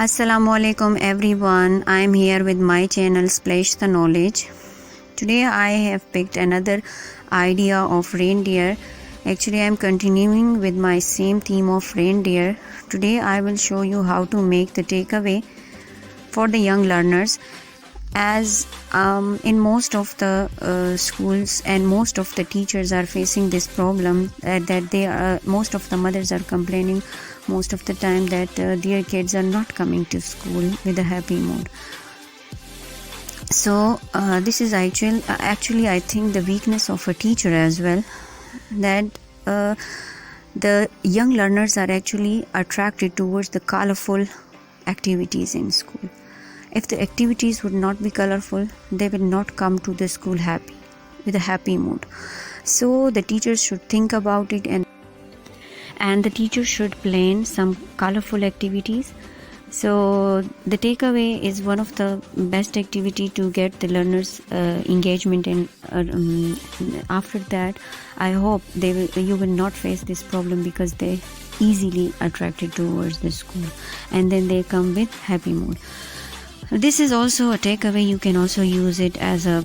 Assalamualaikum everyone. I am here with my channel Splash the Knowledge. Today I have picked another idea of reindeer. Actually I am continuing with my same theme of reindeer. Today I will show you how to make the takeaway for the young learners, as in most of the schools and most of the teachers are facing this problem, that they are, most of the mothers are complaining most of the time that their kids are not coming to school with a happy mood. So this is actually I think the weakness of a teacher as well, that the young learners are actually attracted towards the colorful activities in school. If the activities would not be colorful, they will not come to the school happy, with a happy mood. So the teachers should think about it, and the teacher should plan some colorful activities. So the takeaway is one of the best activity to get the learners engagement, and after that I hope you will not face this problem, because they easily attracted towards the school and then they come with happy mood. This is also a takeaway. You can also use it as a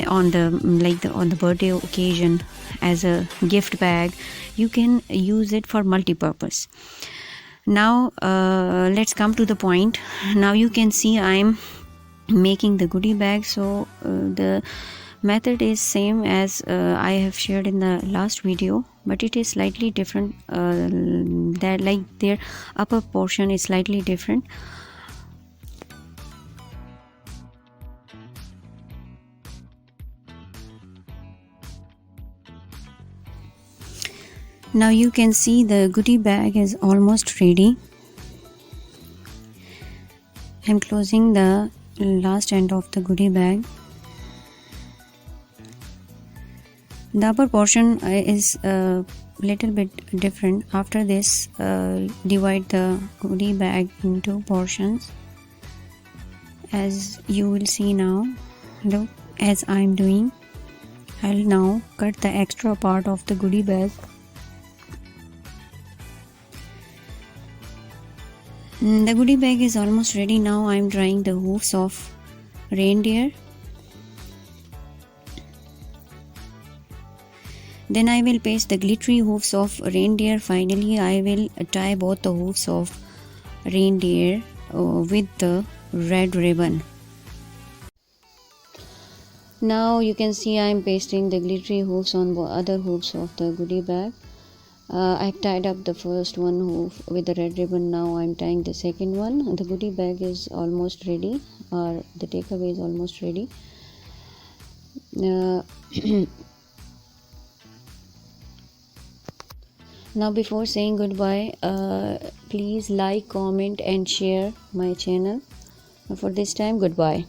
on the birthday occasion as a gift bag. You can use it for multi-purpose. Now let's come to the point. Now you can see I'm making the goodie bag. So the method is same as I have shared in the last video, but it is slightly different. That like their upper portion is slightly different. Now you can see the goodie bag is almost ready. I'm closing the last end of the goodie bag. The upper portion is a little bit different. After this, divide the goodie bag into portions, as you will see now. Look, as I'm doing, I'll now cut the extra part of the goodie bag. The goodie bag is almost ready. Now I'm drawing the hoofs of reindeer. Then I will paste the glittery hoofs of reindeer. Finally I will tie both the hoofs of reindeer with the red ribbon. Now you can see I'm pasting the glittery hoofs on the other hoofs of the goodie bag. I've tied up the first one hoof with the red ribbon. Now I'm tying the second one. The goodie bag is almost ready, or the takeaway is almost ready. Now before saying goodbye, please like, comment and share my channel. For this time, goodbye.